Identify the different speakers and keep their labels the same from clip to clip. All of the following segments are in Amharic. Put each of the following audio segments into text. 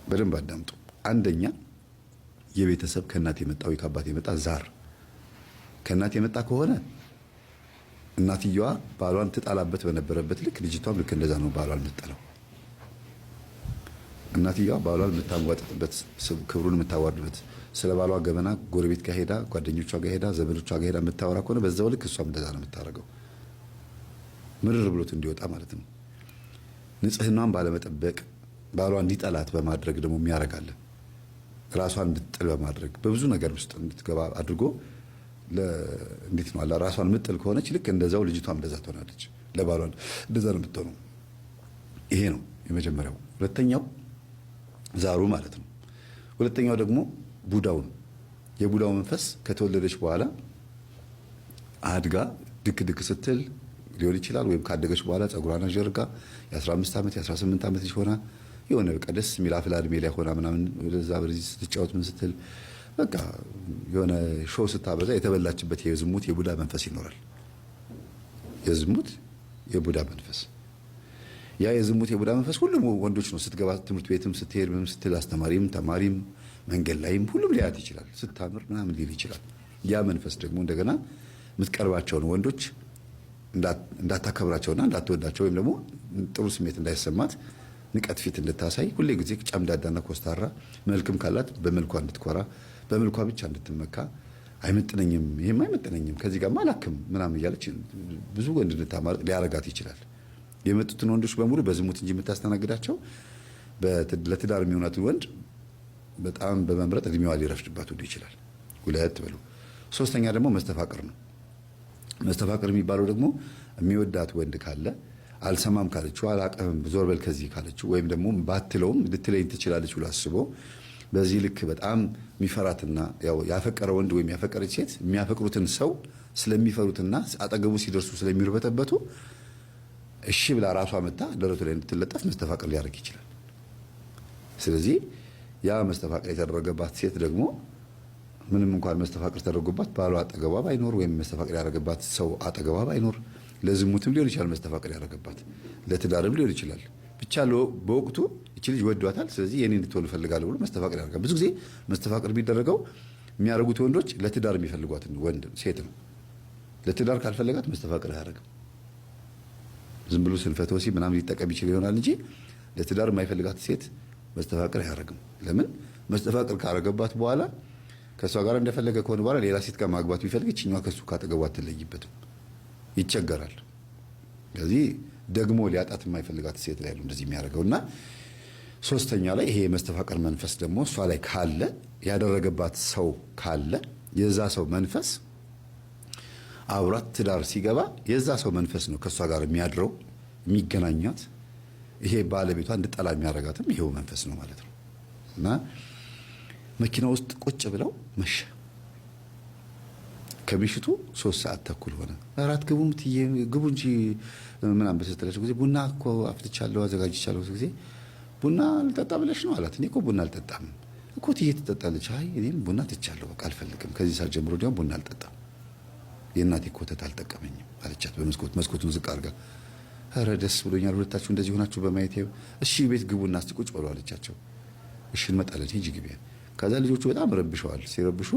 Speaker 1: በደንብ አዳምጡ። አንደኛ የቤተሰብ ከእናት የመጣው ከአባት የመጣ ዛር ከእናት የመጣ ከሆነ እናትየዋ ባሏን ትጣላበት በነበረበት ልክ ልጅቷም ልክ እንደዛ ነው ባሏን የምትጠላው። እናትየዋ ባሏን የምታንጓጥጥበት ክብሩን የምታዋርድበት ስለ ባሏ ገበና ጎረቤት ጋር ሄዳ ጓደኞቿ ጋር ሄዳ ዘመዶቿ ጋር ሄዳ የምታወራ ከሆነ በዛው ልክ እሷም እንደዛ ነው የምታደርገው። ምርር ብሎት እንዲወጣ ማለት ነው። ንጽህናዋን ባለመጠበቅ ባሏ እንዲጠላት በማድረግ ደግሞ የሚያረጋለ ራሷን እንድትጥል በማድረግ በብዙ ነገር ውስጥ እንድትገባ አድርጎ እንዴት ነው አላ ራሷን ምጥል ከሆነች ልክ እንደዛው ልጅቷም እንደዛ ትሆናለች። ለባሏን እንደዛ ነው የምትሆነው። ይሄ ነው የመጀመሪያው። ሁለተኛው ዛሩ ማለት ነው። ሁለተኛው ደግሞ ቡዳውን የቡዳው መንፈስ ከተወለደች በኋላ አድጋ ድክ ድክ ስትል ሊሆን ይችላል። ወይም ካደገች በኋላ ጸጉሯን አጀርጋ የ15 ዓመት የ18 ዓመት ልጅ ሆና የሆነ በቃ ደስ የሚል አፍላ እድሜ ላይ ሆና ምናምን ወደዛ በዚህ ስትጫወት ምን ስትል በቃ የሆነ ሾው ስታበዛ የተበላችበት የዝሙት የቡዳ መንፈስ ይኖራል። የዝሙት የቡዳ መንፈስ ያ የዝሙት የቡዳ መንፈስ ሁሉም ወንዶች ነው። ስትገባ ትምህርት ቤትም ስትሄድ ምንም ስትል አስተማሪም ተማሪም መንገድ ላይም ሁሉም ሊያት ይችላል። ስታምር ምናምን ሊል ይችላል። ያ መንፈስ ደግሞ እንደገና የምትቀርባቸውን ወንዶች እንዳታከብራቸውና እንዳትወዳቸው ወይም ደግሞ ጥሩ ስሜት እንዳይሰማት ንቀት ፊት እንድታሳይ ሁሌ ጊዜ ጨምዳዳና ኮስታራ መልክም ካላት በመልኳ እንድትኮራ በመልኳ ብቻ እንድትመካ አይመጥነኝም፣ ይሄም አይመጥነኝም፣ ከዚህ ጋር ማላክም ምናምን እያለች ብዙ ወንድ እንድታማርጥ ሊያረጋት ይችላል። የመጡትን ወንዶች በሙሉ በዝሙት እንጂ የምታስተናግዳቸው ለትዳር የሚሆናትን ወንድ በጣም በመምረጥ እድሜዋ ሊረፍድባት ሁሉ ይችላል። ሁለት በሉ። ሶስተኛ ደግሞ መስተፋቅር ነው። መስተፋቅር የሚባለው ደግሞ የሚወዳት ወንድ ካለ አልሰማም ካለችው አላቀም ዞር በል ከዚህ ካለችው ወይም ደግሞ ባትለውም ልትለይ ትችላለች ብሎ አስቦ በዚህ ልክ በጣም የሚፈራትና ያው ያፈቀረ ወንድ ወይም ያፈቀረች ሴት የሚያፈቅሩትን ሰው ስለሚፈሩትና አጠገቡ ሲደርሱ ስለሚርበተበቱ እሺ ብላ ራሷ መጣ ደረቱ ላይ እንድትለጠፍ መስተፋቅር ሊያደርግ ይችላል። ስለዚህ ያ መስተፋቅር የተደረገባት ሴት ደግሞ ምንም እንኳን መስተፋቅር ተደረገባት ባሏ አጠገቧ ባይኖር ወይም መስተፋቅር ያደረገባት ሰው አጠገቧ ባይኖር ለዝሙትም ሊሆን ይችላል መስተፋቅር ያደረገባት ለትዳርም ሊሆን ይችላል። ብቻ በወቅቱ እቺ ልጅ ወዷታል፣ ስለዚህ የኔ እንድትሆን እፈልጋለሁ ብሎ መስተፋቅር ያደርጋል። ብዙ ጊዜ መስተፋቅር ቢደረገው የሚያደርጉት ወንዶች ለትዳር የሚፈልጓትን ወንድ ሴት ነው። ለትዳር ካልፈለጋት መስተፋቅር አያደርግም። ዝም ብሎ ስንፈተ ወሲብ ምናምን ሊጠቀም ይችል ይሆናል እንጂ ለትዳር የማይፈልጋት ሴት መስተፋቅር አያደርግም። ለምን? መስተፋቅር ካረገባት በኋላ ከሷ ጋር እንደፈለገ ከሆነ በኋላ ሌላ ሴት ጋር ማግባት ቢፈልግ እቺኛዋ ከሱ ካጠገቧ አትለይበትም፣ ይቸገራል። ስለዚህ ደግሞ ሊያጣት የማይፈልጋት ሴት ላይ ነው እንደዚህ የሚያደርገውና ሶስተኛ ላይ ይሄ የመስተፋቅር መንፈስ ደግሞ እሷ ላይ ካለ ያደረገባት ሰው ካለ የዛ ሰው መንፈስ አብራት ትዳር ሲገባ የዛ ሰው መንፈስ ነው ከሷ ጋር የሚያድረው የሚገናኛት። ይሄ ባለቤቷ እንድጠላ የሚያረጋትም ይሄው መንፈስ ነው ማለት ነው። እና መኪና ውስጥ ቁጭ ብለው መሸ። ከምሽቱ 3 ሰዓት ተኩል ሆነ። አራት ግቡ ምትዬ ግቡ እንጂ ምናምን በስተለሽ ጊዜ ቡና እኮ አፍልቻለሁ አዘጋጅቻለሁ ጊዜ ቡና ልጠጣ ብለሽ ነው አላት። እኔ እኮ ቡና አልጠጣም እኮ ትዬ ትጠጣለች። አይ እኔም ቡና ትቻለሁ በቃ አልፈልግም፣ ከዚህ ሰዓት ጀምሮ ደግሞ ቡና አልጠጣም፣ የእናቴ ኮተት አልጠቀመኝም አለቻት። መስኮቱን ዝቅ አድርጋ ኧረ ደስ ብሎኛል ሁለታችሁ እንደዚህ ሆናችሁ በማየት። እሺ ቤት ግቡና እስቲ ቁጭ በሉ አለቻቸው። እሺ እንመጣለን ሂጂ ግቢ። ከዛ ልጆቹ በጣም ረብሸዋል። ሲረብሹ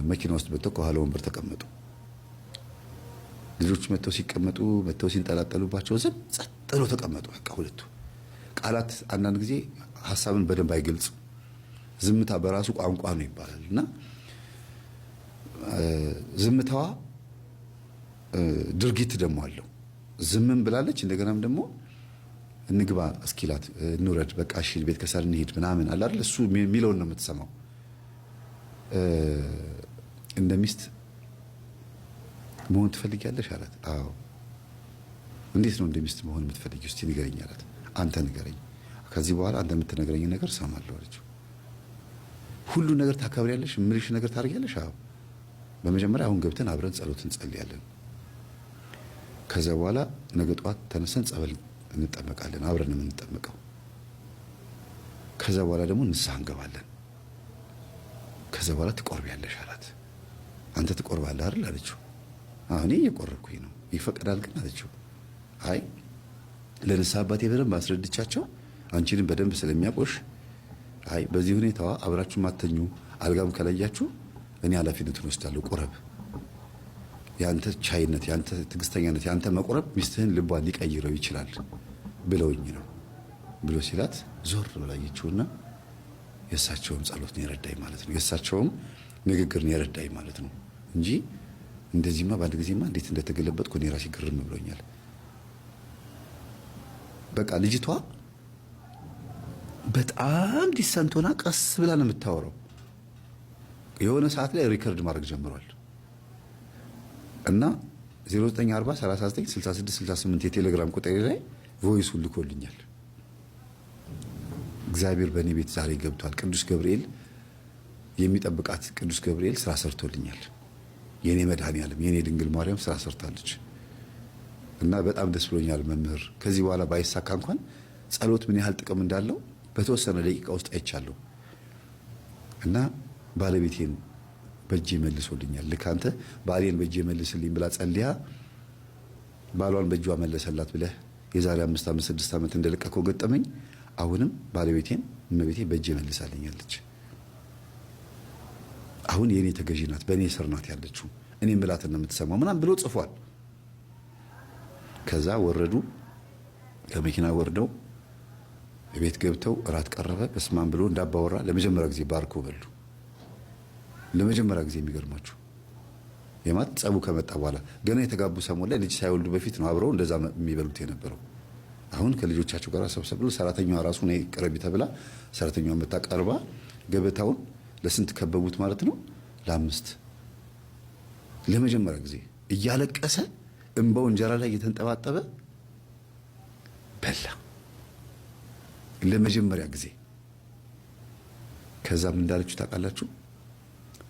Speaker 1: መኪና ውስጥ መጥተው ከኋላ ወንበር ተቀመጡ። ልጆቹ መጥተው ሲቀመጡ መጥተው ሲንጠላጠሉባቸው ዝም ጸጥ ብለው ተቀመጡ። በቃ ሁለቱ ቃላት አንዳንድ ጊዜ ሐሳብን በደንብ አይገልጽም። ዝምታ በራሱ ቋንቋ ነው ይባላል እና ዝምታዋ ድርጊት ደግሞ አለው። ዝምም ብላለች እንደገናም ደግሞ እንግባ እስኪላት እንውረድ በቃ እሺ ቤት ከሰር እንሂድ ምናምን አለ አይደል? እሱ የሚለውን ነው የምትሰማው። እንደ ሚስት መሆን ትፈልጊያለሽ አላት። አዎ። እንዴት ነው እንደ ሚስት መሆን የምትፈልጊው እስቲ ንገረኝ አላት። አንተ ንገረኝ፣ ከዚህ በኋላ አንተ የምትነግረኝ ነገር እሰማለሁ አለችው። ሁሉ ነገር ታከብሪያለሽ፣ ምልሽ ነገር ታደርጊያለሽ? አዎ። በመጀመሪያ አሁን ገብተን አብረን ጸሎት እንጸልያለን። ከዛ በኋላ ነገ ጠዋት ተነስተን ጸበል እንጠመቃለን፣ አብረን የምንጠመቀው። ከዛ በኋላ ደግሞ ንስሐ እንገባለን። ከዛ በኋላ ትቆርቢያለሽ አላት። አንተ ትቆርባለህ አይደል አለችው። እኔ እየቆረብኩኝ ነው ይፈቀዳል ግን አለችው። አይ ለንስሐ አባቴ በደንብ አስረድቻቸው አንቺንም በደንብ ስለሚያቆሽ አይ በዚህ ሁኔታዋ አብራችሁ ማተኙ አልጋም ከለያችሁ እኔ ኃላፊነቱን ወስዳለሁ። ቁረብ፣ ያንተ ቻይነት፣ ያንተ ትግስተኛነት፣ ያንተ መቁረብ ሚስትህን ልቧን ሊቀይረው ይችላል ብለውኝ ነው ብሎ ሲላት ዞር ብላየችውና የእሳቸውም ጸሎት ነው የረዳኝ ማለት ነው። የእሳቸውም ንግግር ነው የረዳኝ ማለት ነው እንጂ እንደዚህማ በአንድ ጊዜማ እንዴት እንደተገለበጥኩ እኔ ራሴ ግርም ብሎኛል። በቃ ልጅቷ በጣም ዲሰንት ሆና ቀስ ብላ ነው የምታወራው። የሆነ ሰዓት ላይ ሪከርድ ማድረግ ጀምሯል እና 0940 39 66 68 የቴሌግራም ቁጥሬ ላይ ቮይሱን ልኮልኛል። እግዚአብሔር በእኔ ቤት ዛሬ ገብቷል። ቅዱስ ገብርኤል የሚጠብቃት ቅዱስ ገብርኤል ስራ ሰርቶልኛል። የኔ መድኃኔዓለም የኔ ድንግል ማርያም ስራ ሰርታለች እና በጣም ደስ ብሎኛል። መምህር ከዚህ በኋላ ባይሳካ እንኳን ጸሎት ምን ያህል ጥቅም እንዳለው በተወሰነ ደቂቃ ውስጥ አይቻለሁ እና ባለቤቴን በእጄ መልሶልኛል። ልክ አንተ ባሌን በእጄ መልስልኝ ብላ ጸልያ ባሏን በእጇ መለሰላት ብለህ የዛሬ 5 ዓመት 6 ዓመት እንደለቀቀው ገጠመኝ አሁንም ባለቤቴን እመቤቴ በእጄ መልሳልኛለች። አሁን የኔ ተገዢ ናት፣ በእኔ ስር ናት ያለችው፣ እኔም ብላትን ነው የምትሰማው ምናምን ብሎ ጽፏል። ከዛ ወረዱ፣ ከመኪና ወርደው ቤት ገብተው እራት ቀረበ። በስማም ብሎ እንዳባወራ ለመጀመሪያ ጊዜ ባርኮ በሉ። ለመጀመሪያ ጊዜ የሚገርማችሁ የማት ጸቡ ከመጣ በኋላ ገና የተጋቡ ሰሞን ላይ ልጅ ሳይወልዱ በፊት ነው አብረው እንደዛ የሚበሉት የነበረው። አሁን ከልጆቻቸው ጋር ሰብሰብ ብሎ ሰራተኛዋ ራሱ ነው ቅረቢ ተብላ ሰራተኛዋ መታቀርባ ገበታውን ለስንት ከበቡት ማለት ነው? ለ5 ለመጀመሪያ ጊዜ እያለቀሰ እንባው እንጀራ ላይ እየተንጠባጠበ በላ ለመጀመሪያ ጊዜ። ከዛም እንዳለችው ታውቃላችሁ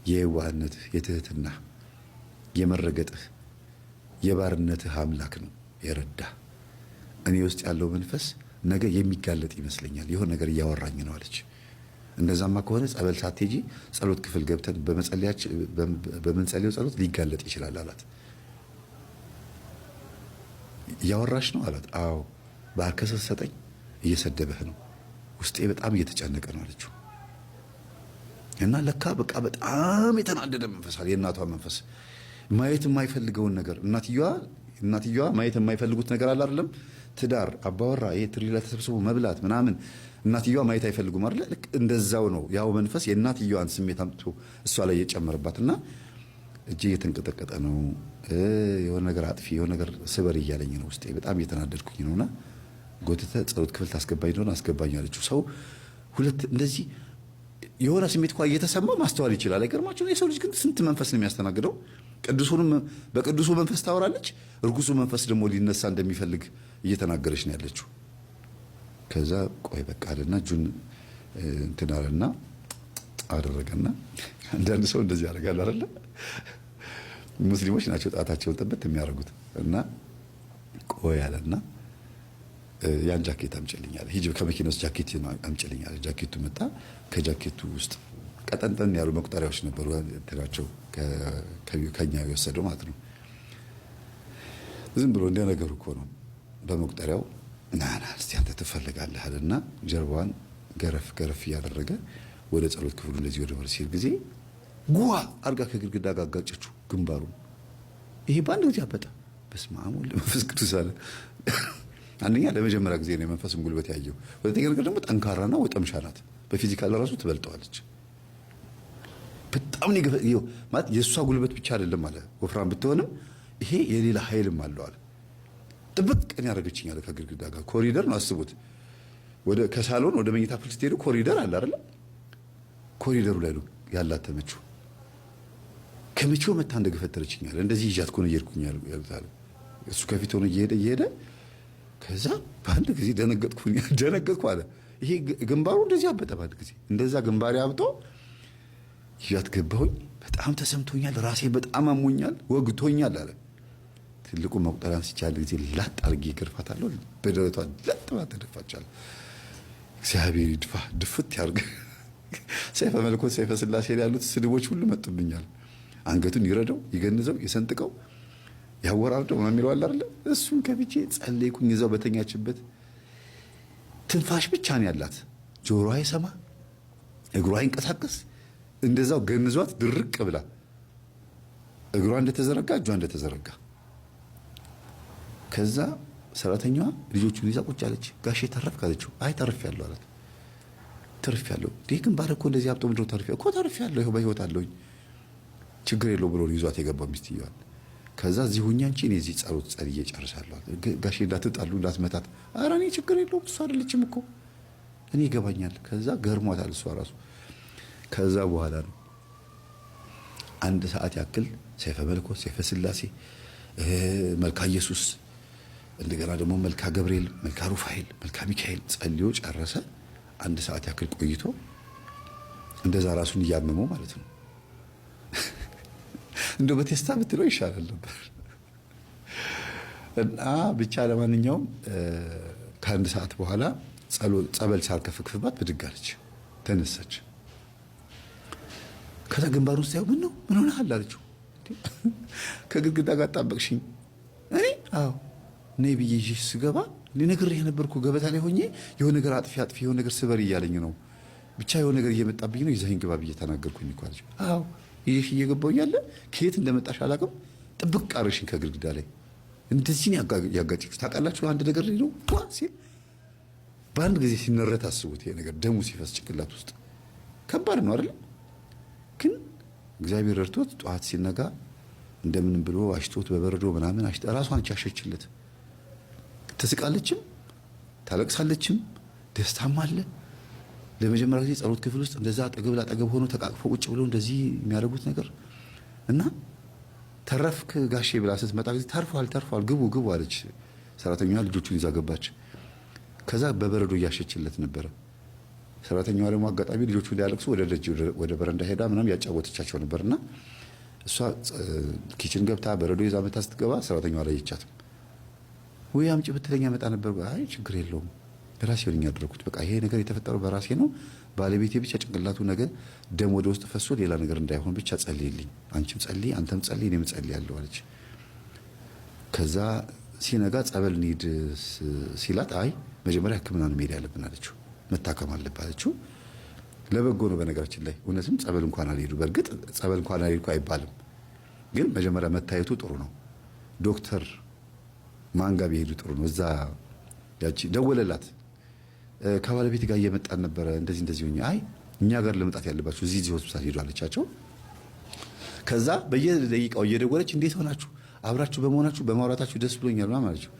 Speaker 1: የዋህነትህ፣ የትህትና፣ የመረገጥህ፣ የባርነትህ አምላክ ነው የረዳ። እኔ ውስጥ ያለው መንፈስ ነገ የሚጋለጥ ይመስለኛል፣ የሆነ ነገር እያወራኝ ነው አለች። እንደዛማ ከሆነ ጸበል ሳትሄጂ ጸሎት ክፍል ገብተን በምንጸልየው ጸሎት ሊጋለጥ ይችላል አላት። እያወራሽ ነው አላት። አዎ ባርከሰ ሰጠኝ፣ እየሰደበህ ነው፣ ውስጤ በጣም እየተጨነቀ ነው አለችው። እና ለካ በቃ በጣም የተናደደ መንፈስ አለ፣ የእናቷ መንፈስ ማየት የማይፈልገውን ነገር እናትየዋ ማየት የማይፈልጉት ነገር አለ አይደለም? ትዳር፣ አባወራ፣ ይሄ ትሪ ላይ ተሰብስቦ መብላት ምናምን እናትየዋ ማየት አይፈልጉም አይደል? ልክ እንደዛው ነው ያው መንፈስ የእናትየዋን ስሜት አምጥቶ እሷ ላይ የጨመረባትና እጄ እየተንቀጠቀጠ ነው፣ የሆነ ነገር አጥፊ፣ የሆነ ነገር ስበር እያለኝ ነው፣ ውስጤ በጣም እየተናደድኩኝ ነውና ጎትተህ ጸሎት ክፍል ታስገባኝ እንደሆነ አስገባኝ አለችው። ሰው ሁለት እንደዚህ የሆነ ስሜት እንኳን እየተሰማው ማስተዋል ይችላል። አይገርማችሁ? የሰው ልጅ ግን ስንት መንፈስ ነው የሚያስተናግደው። ቅዱሱንም በቅዱሱ መንፈስ ታወራለች፣ እርኩሱ መንፈስ ደግሞ ሊነሳ እንደሚፈልግ እየተናገረች ነው ያለችው። ከዛ ቆይ በቃ አለና እጁን እንትን አለና አደረገና አንዳንድ ሰው እንደዚህ ያደርጋል አይደለ? ሙስሊሞች ናቸው ጣታቸውን ጠበት የሚያደርጉት እና ቆይ አለና ያን ጃኬት አምጪልኛል፣ ሂጅ ከመኪና ውስጥ ጃኬት አምጪልኛል። ጃኬቱ መጣ። ከጃኬቱ ውስጥ ቀጠንጠን ያሉ መቁጠሪያዎች ነበሩ፣ እንትናቸው ከኛ የወሰደው ማለት ነው። ዝም ብሎ እንደ ነገሩ እኮ ነው። በመቁጠሪያው ና እስቲ አንተ ትፈልጋለህ አለና ጀርባዋን ገረፍ ገረፍ እያደረገ ወደ ጸሎት ክፍሉ እንደዚህ ወደ ሲል ጊዜ ጉዋ አርጋ ከግድግዳ ጋር አጋጨችው ግንባሩን። ይሄ በአንድ ጊዜ አበጠ። በስመ አብ ወወልድ ወመንፈስ ቅዱስ አለ። አንደኛ ለመጀመሪያ ጊዜ ነው የመንፈስን ጉልበት ያየው። ሁለተኛ ነገር ደግሞ ጠንካራና ወጠምሻ ናት። በፊዚካል ራሱ ትበልጠዋለች። በጣም ነው ማለት የእሷ ጉልበት ብቻ አይደለም አለ። ወፍራም ብትሆንም ይሄ የሌላ ኃይልም አለው አለ። ጥብቅ ቀን ያደረገችኝ አለ ከግድግዳ ጋር። ኮሪደር ነው አስቡት። ከሳሎን ወደ መኝታ ክፍል ስትሄዱ ኮሪደር አለ አይደል? ኮሪደሩ ላይ ነው ያላት ተመቹ። ከመቼው መታ እንደገፈተረችኝ አለ። እንደዚህ ይዣት ኮነ እየሄድኩኝ ያሉታል። እሱ ከፊት ሆነ እየሄደ ከዛ በአንድ ጊዜ ደነገጥኩ አለ። ይሄ ግንባሩ እንደዚህ አበጠ። በአንድ ጊዜ እንደዛ ግንባሬ አብጦ ይዣት ገባሁኝ። በጣም ተሰምቶኛል፣ ራሴ በጣም አሞኛል፣ ወግቶኛል አለ። ትልቁ መቁጠሪያን ሲቻል ጊዜ ላጥ አድርጌ ገርፋታለሁ። በደረቷ ላጥ ማለት ተደፋቻል። እግዚአብሔር ይድፋ ድፍት ያርግ። ሰይፈ መለኮት ሰይፈ ስላሴ ላይ ያሉት ስድቦች ሁሉ መጡብኛል። አንገቱን ይረደው፣ ይገንዘው፣ ይሰንጥቀው፣ ያወራርደው ምናምን ይለው አለ አይደል? እሱን ከብቼ ጸለይኩኝ። እዛው በተኛችበት ትንፋሽ ብቻ ነው ያላት። ጆሮ አይሰማ፣ እግሯ አይንቀሳቀስ። እንደዛው ገንዟት ድርቅ ብላ እግሯ እንደተዘረጋ እጇ እንደተዘረጋ። ከዛ ሰራተኛዋ ልጆቹን ይዛ ቁጭ አለች። ጋሼ ተረፍክ አለችው። አይ ተርፌያለሁ አላት። ተርፌያለሁ ግን ባረኮ እንደዚህ አብጦ ምድሮ ተርፌያለሁ፣ ይኸው በህይወት አለሁኝ፣ ችግር የለው ብሎ ይዟት የገባው ሚስትየዋል። ከዛ እዚህ ሁኛ እንጂ እኔ እዚህ ጸሎት ጸልዬ ጨርሳለሁ። ጋሼ እንዳትጣሉ እንዳትመታት። ኧረ እኔ ችግር የለውም እሷ አይደለችም እኮ እኔ ይገባኛል። ከዛ ገርሟታል እሷ ራሱ። ከዛ በኋላ ነው 1 ሰዓት ያክል ሰይፈ መለኮት፣ ሰይፈ ስላሴ፣ መልካ ኢየሱስ፣ እንደገና ደግሞ መልካ ገብርኤል፣ መልካ ሩፋኤል፣ መልካ ሚካኤል ጸልዮ ጨረሰ። 1 ሰዓት ያክል ቆይቶ እንደዛ ራሱን እያመመው ማለት ነው። እንደው በቴስታ ብትለው ይሻላል ነበር። እና ብቻ ለማንኛውም ከ1 ሰዓት በኋላ ጸበል ሳልከፍክፍባት ብድግ አለች፣ ተነሳች። ከዛ ግንባር ውስጥ ያው ምን ሆነሃል አለችው። ከግድግዳ ጋር ጣበቅሽኝ። እኔ አዎ ነይ ብዬ ይዤሽ ስገባ ነግሬህ ነበርኩ ገበታ ላይ ሆኜ የሆነ ነገር አጥፊ የሆነ ነገር ስበር እያለኝ ነው፣ ብቻ የሆነ ነገር እየመጣብኝ ነው፣ ይዘኸኝ ግባ ብዬ ተናገርኩኝ እኮ አለችው። አዎ ይዤሽ እየገባሁ እያለ ከየት እንደመጣሽ አላውቅም፣ ጥብቅ አርሽኝ ከግድግዳ ላይ እንደዚህ ነው ያጋጭሽ። ታውቃላችሁ አንድ ነገር ላይ ነው ሲል በአንድ ጊዜ ሲነረት አስቡት። ይሄ ነገር ደሙ ሲፈስ ጭንቅላት ውስጥ ከባድ ነው አይደል? ግን እግዚአብሔር ረድቶት ጠዋት ሲነጋ እንደምንም ብሎ አሽቶት በበረዶ ምናምን ራሷን ቻሸችለት። ትስቃለችም ታለቅሳለችም ደስታም አለ። ለመጀመሪያ ጊዜ ጸሎት ክፍል ውስጥ እንደዛ አጠገብ ላጠገብ ሆኖ ተቃቅፎ ቁጭ ብሎ እንደዚህ የሚያደርጉት ነገር እና ተረፍክ ጋሼ ብላ ስትመጣ ጊዜ ተርፏል ግቡ አለች። ሰራተኛዋ ልጆቹን ይዛ ገባች። ከዛ በበረዶ እያሸችለት ነበረ። ሰራተኛዋ ደግሞ አጋጣሚ ልጆቹ ሊያለቅሱ ወደ በረንዳ ሄዳ ምናምን ያጫወተቻቸው ነበርና እሷ ኪችን ገብታ በረዶ ይዛ መታ ስትገባ ሰራተኛዋ አላየቻትም። ወይ አምጪ ብትለኝ ያመጣ ነበር። አይ ችግር የለውም በራሴ ነኝ ያደረኩት፣ በቃ ይሄ ነገር የተፈጠረው በራሴ ነው። ባለቤቴ ብቻ ጭንቅላቱ ነገር ደም ወደ ውስጥ ፈሶ ሌላ ነገር እንዳይሆን ብቻ ጸልይልኝ፣ አንቺም ጸልይ፣ አንተም ጸልይ፣ እኔም ጸልያለሁ አለች። ከዛ ሲነጋ ጸበል እንሂድ ሲላት አይ መጀመሪያ ሕክምና ነው መሄድ ያለብን አለችው። መታከም አለባት አለችው። ለበጎ ነው በነገራችን ላይ እውነትም ጸበል እንኳን አልሄዱ። በእርግጥ ጸበል እንኳን አልሄድኩ አይባልም፣ ግን መጀመሪያ መታየቱ ጥሩ ነው። ዶክተር ማን ጋር ቢሄዱ ጥሩ ነው። እዛ ያቺ ደወለላት። ከባለቤት ጋር እየመጣን ነበረ እንደዚህ ሆኜ አይ እኛ ጋር ለመጣት ያለባችሁ እዚህ ሆስፒታል ሄዱ አለቻቸው። ከዛ በየደቂቃው እየደወለች እንዴት ሆናችሁ አብራችሁ በመሆናችሁ በማውራታችሁ ደስ ብሎኛል ምናምን አለችው።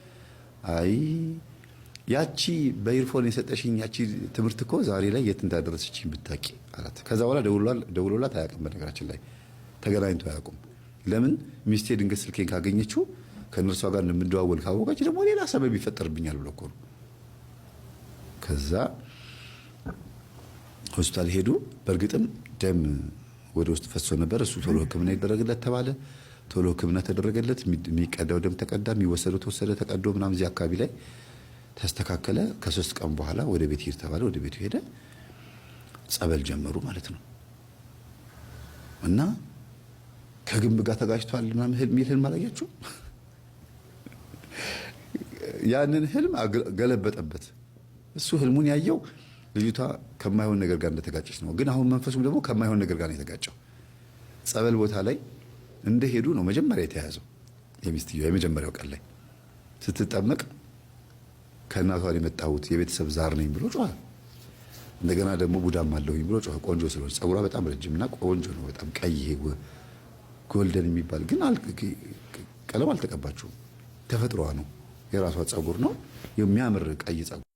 Speaker 1: አይ ያቺ በኢርፎን የሰጠሽኝ ያቺ ትምህርት እኮ ዛሬ ላይ የት እንዳደረሰችኝ ብታቂ አላት። ከዛ በኋላ ደውሎላት አያውቅም። በነገራችን ላይ ተገናኝቶ አያውቁም። ለምን ሚስቴ ድንገት ስልኬን ካገኘችው ከነርሷ ጋር እንደምንደዋወል ካወቀች ደግሞ ሌላ ሰበብ ይፈጠርብኛል ብሎ እኮ ነው። ከዛ ሆስፒታል ሄዱ። በእርግጥም ደም ወደ ውስጥ ፈሶ ነበር። እሱ ቶሎ ሕክምና ይደረግለት ተባለ። ቶሎ ሕክምና ተደረገለት። የሚቀዳው ደም ተቀዳ፣ የሚወሰደው ተወሰደ፣ ተቀዶ ምናምን እዚህ አካባቢ ላይ ተስተካከለ። ከ3 ቀን በኋላ ወደ ቤት ሄድ ተባለ። ወደ ቤቱ ሄደ። ጸበል ጀመሩ ማለት ነው። እና ከግንብ ጋር ተጋጭቷል ምናምን የሚል ህልም አላያችሁ? ያንን ህልም ገለበጠበት። እሱ ህልሙን ያየው ልጅቷ ከማይሆን ነገር ጋር እንደተጋጨች ነው። ግን አሁን መንፈሱም ደግሞ ከማይሆን ነገር ጋር ነው የተጋጨው። ጸበል ቦታ ላይ እንደሄዱ ነው መጀመሪያ የተያዘው። የሚስትየው የመጀመሪያው ቀን ላይ ስትጠመቅ ከእናቷ የመጣሁት የቤተሰብ ዛር ነኝ ብሎ ጮኸ። እንደገና ደግሞ ቡዳም አለሁኝ ብሎ ጮኸ። ቆንጆ ስለሆነ ጸጉሯ በጣም ረጅምና ቆንጆ ነው። በጣም ቀይ ጎልደን የሚባል ግን ቀለም አልተቀባችውም። ተፈጥሯ ነው። የራሷ ጸጉር ነው የሚያምር ቀይ ጸጉር